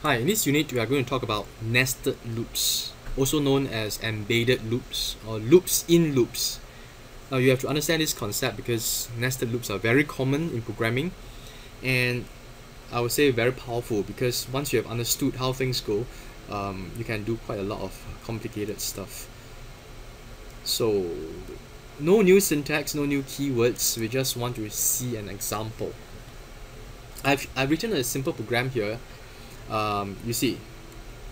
Hi, in this unit we are going to talk about nested loops, also known as embedded loops or loops in loops. Now you have to understand this concept because nested loops are very common in programming, and I would say very powerful because once you have understood how things go, you can do quite a lot of complicated stuff. So no new syntax, no new keywords, we just want to see an example. I've written a simple program here. You see,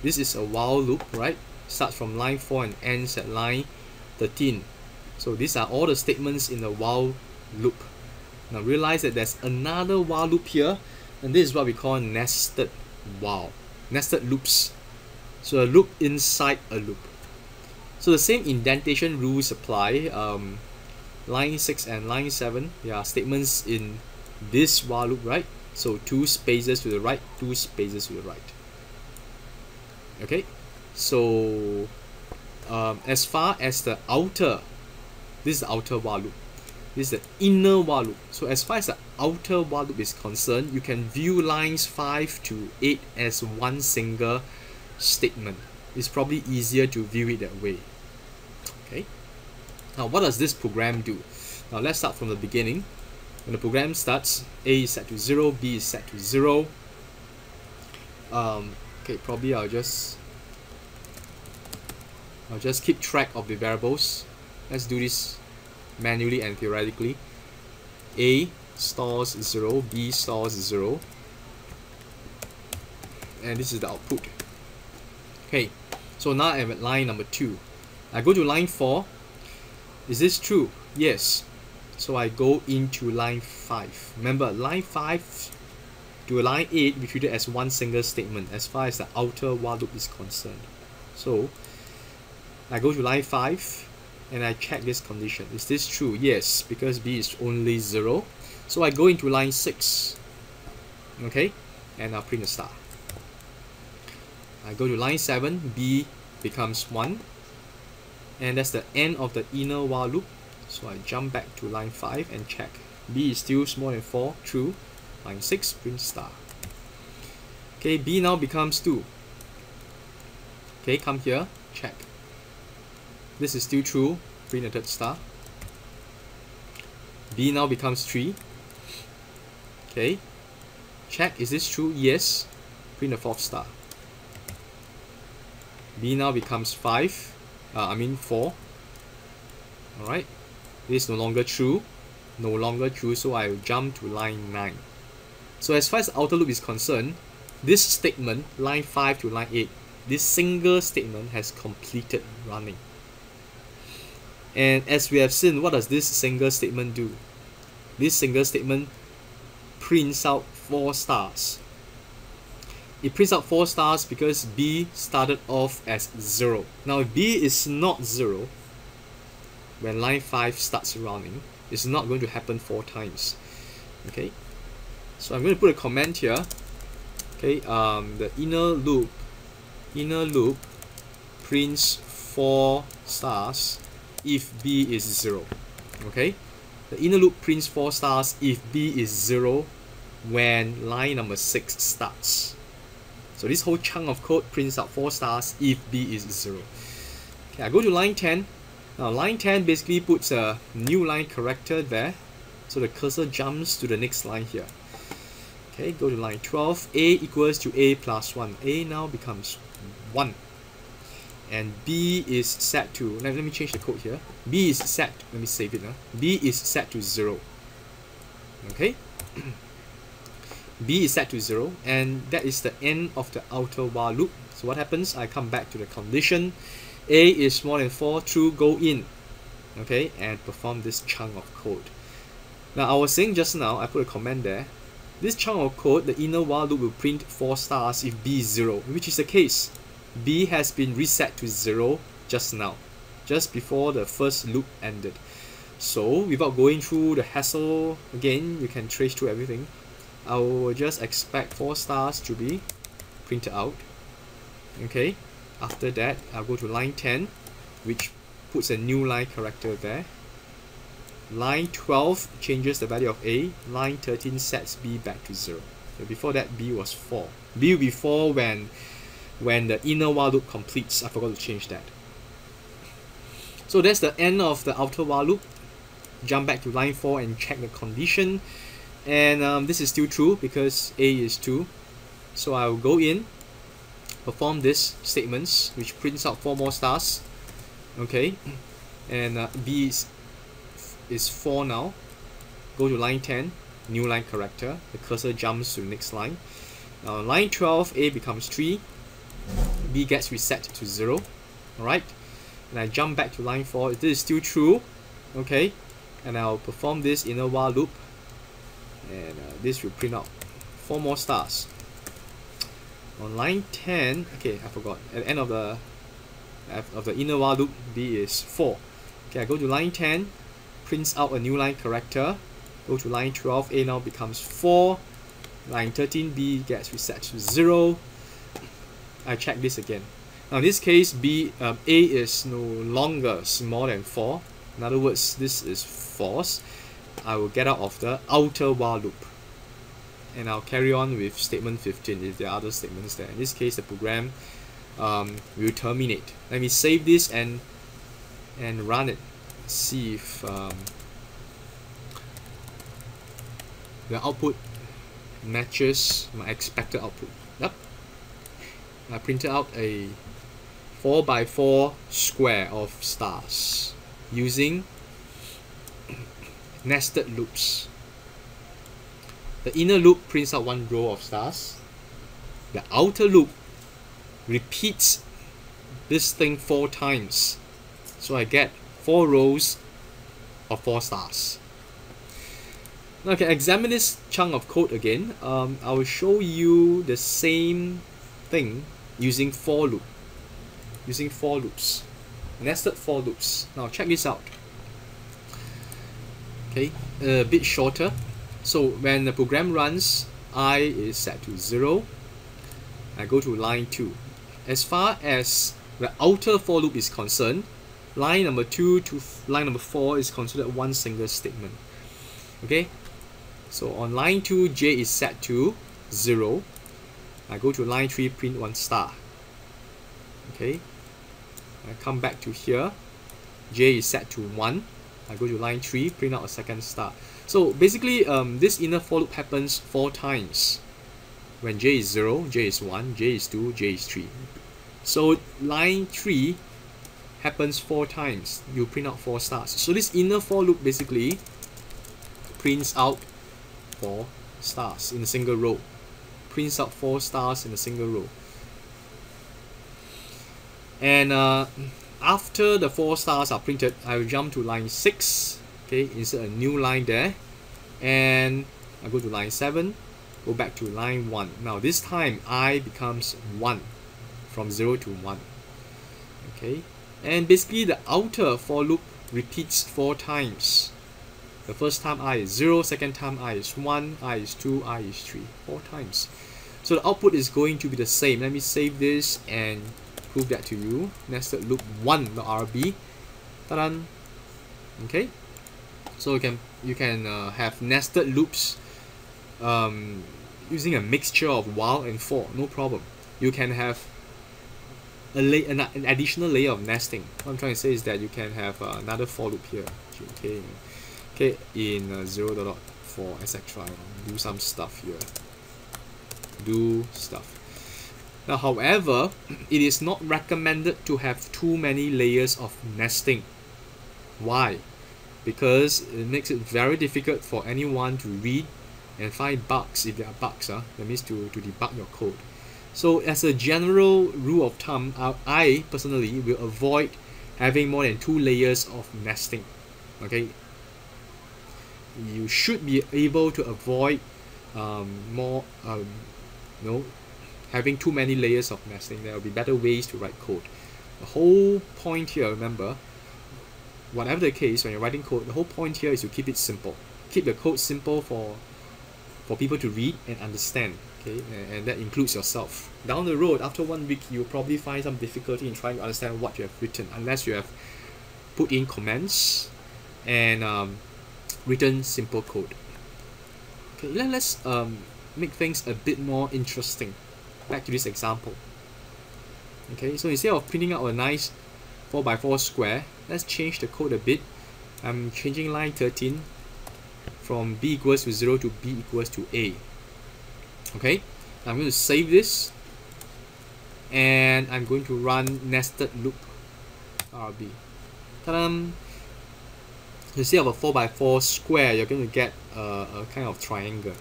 this is a while loop, right? Starts from line 4 and ends at line 13. So these are all the statements in the while loop. Now realize that there's another while loop here, and this is what we call nested while. Nested loops. So a loop inside a loop. So the same indentation rules apply. Line 6 and line 7, there are statements in this while loop, right? So 2 spaces to the right, 2 spaces to the right. Okay, so as far as the outer, this is the outer while loop, this is the inner while loop. So as far as the outer while loop is concerned, you can view lines 5 to 8 as one single statement. It's probably easier to view it that way. Okay, now what does this program do? Now let's start from the beginning. When the program starts, A is set to 0, B is set to 0. Okay, probably I'll just keep track of the variables. Let's do this manually and theoretically. A stores 0, B stores 0, and this is the output. Okay, so now I'm at line number 2. I go to line 4. Is this true? Yes. So I go into line 5. Remember, line 5 to line 8 we treat it as one single statement as far as the outer while loop is concerned. So I go to line 5 and I check this condition. Is this true? Yes, because B is only 0. So I go into line 6. Okay, and I'll print a star. I go to line 7, B becomes 1. And that's the end of the inner while loop. So I jump back to line 5 and check. B is still smaller than 4, true. Line 6, print star. Okay, B now becomes 2. Okay, come here, check. This is still true, print a third star. B now becomes 3. Okay, check, is this true? Yes, print a fourth star. B now becomes 4. Alright. This is no longer true, so I will jump to line 9. So as far as the outer loop is concerned, this statement, line 5 to line 8, this single statement has completed running. And as we have seen, what does this single statement do? This single statement prints out 4 stars. It prints out 4 stars because B started off as 0. Now if B is not 0, when line 5 starts running, it's not going to happen 4 times. Okay, so I'm going to put a comment here. Okay, the inner loop prints 4 stars if B is 0. Okay, the inner loop prints 4 stars if B is 0 when line number 6 starts. So this whole chunk of code prints out 4 stars if B is 0. Okay, I go to line 10. Now line 10 basically puts a new line character there, so the cursor jumps to the next line here. Okay, go to line 12. A equals to A plus 1. A now becomes 1. And B is set to, let me change the code here. B is set, let me save it. B is set to 0. Okay, B is set to 0, and that is the end of the outer while loop. So what happens? I come back to the condition. A is smaller than 4, true, go in. Okay, and perform this chunk of code. Now I was saying just now, I put a comment there. This chunk of code, the inner while loop will print 4 stars if B is 0, which is the case. B has been reset to 0 just now, just before the first loop ended. So without going through the hassle again, you can trace through everything. I will just expect 4 stars to be printed out. Okay, after that I'll go to line 10, which puts a new line character there. Line 12 changes the value of A. Line 13 sets B back to 0. So before that, B was 4. B will be 4 when the inner while loop completes. I forgot to change that. So that's the end of the outer while loop. Jump back to line 4 and check the condition. And this is still true because A is 2. So I will go in, perform this statements, which prints out 4 more stars. Okay, and B is 4 now. Go to line 10, new line character. The cursor jumps to the next line. Now line 12, A becomes 3. B gets reset to 0. Alright, and I jump back to line 4. This is still true. Okay, and I'll perform this inner while loop. And this will print out 4 more stars. On line 10, okay, I forgot. At the end of the inner while loop, B is 4. Okay, I go to line 10, prints out a new line character. Go to line 12, A now becomes 4. Line 13, B gets reset to 0. I check this again. Now in this case, A is no longer smaller than 4. In other words, this is false. I will get out of the outer while loop. And I'll carry on with statement 15 if there are other statements there. In this case, the program will terminate. Let me save this and run it. See if the output matches my expected output. Yep. I printed out a 4x4 square of stars using nested loops. The inner loop prints out 1 row of stars. The outer loop repeats this thing 4 times. So I get 4 rows of 4 stars. Now I can examine this chunk of code again. I will show you the same thing using for loop. Using for loops. Nested for loops. Now check this out. Okay, a bit shorter. So when the program runs, I is set to 0. I go to line 2. As far as the outer for loop is concerned, line number 2 to line number 4 is considered one single statement. Okay, so on line 2, J is set to 0. I go to line 3, print 1 star. Okay, I come back to here, J is set to 1. I go to line 3, print out a second star. So basically, this inner for loop happens 4 times. When J is 0, J is 1, J is 2, J is 3. So line 3 happens 4 times. You print out 4 stars. So this inner for loop basically prints out 4 stars in a single row. Prints out 4 stars in a single row. And after the 4 stars are printed, I will jump to line 6. Okay, insert a new line there. And I go to line 7. Go back to line 1. Now this time I becomes 1. From 0 to 1. Okay, and basically the outer for loop repeats 4 times. The first time I is 0, second time I is 1, I is 2, I is 3. 4 times. So the output is going to be the same. Let me save this and prove that to you. Nested loop 1.rb. Ta-da! Okay, so you can have nested loops using a mixture of while and for, no problem. You can have an additional layer of nesting. What I'm trying to say is that you can have another for loop here. Okay, in 0.4, etc. Do some stuff here. Do stuff. Now, however, it is not recommended to have too many layers of nesting. Why? Because it makes it very difficult for anyone to read and find bugs if there are bugs. That means to debug your code. So as a general rule of thumb, I personally will avoid having more than 2 layers of nesting. Okay, you should be able to avoid having too many layers of nesting. There will be better ways to write code. The whole point here, remember, whatever the case, when you're writing code, the whole point here is to keep it simple. Keep the code simple for people to read and understand. Okay, and that includes yourself. Down the road, after 1 week, you'll probably find some difficulty in trying to understand what you have written, unless you have put in comments and written simple code. Okay, let's make things a bit more interesting. Back to this example. Okay, so instead of printing out a nice 4x4 square, let's change the code a bit. I'm changing line 13 from b equals to 0 to b equals to a. Okay, I'm going to save this and I'm going to run nested loop RB. Ta-da! Instead of a 4x4 square, you're going to get a kind of triangle.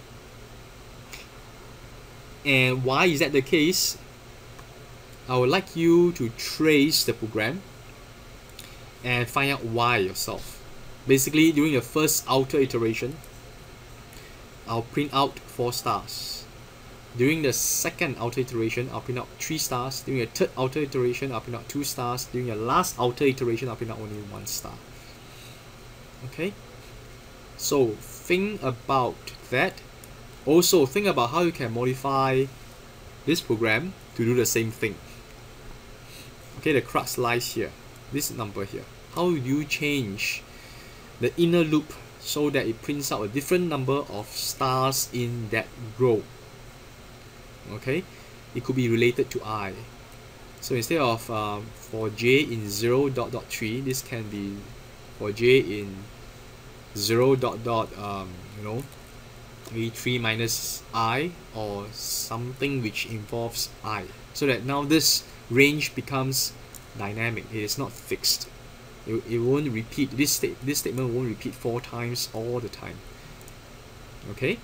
And why is that the case? I would like you to trace the program and find out why yourself. Basically, during the first outer iteration, I'll print out 4 stars. During the second outer iteration, I'll print out 3 stars. During the third outer iteration, I'll print out 2 stars. During the last outer iteration, I'll print out only 1 star. Okay? So think about that. Also, think about how you can modify this program to do the same thing. Okay, the crux lies here. This number here. How do you change the inner loop so that it prints out a different number of stars in that row? Okay, it could be related to I. So instead of for j in 0 dot dot 3, this can be for j in 0 dot dot maybe 3 minus I, or something which involves I, so that now this range becomes dynamic. It is not fixed. It won't repeat. This statement won't repeat 4 times all the time. Okay.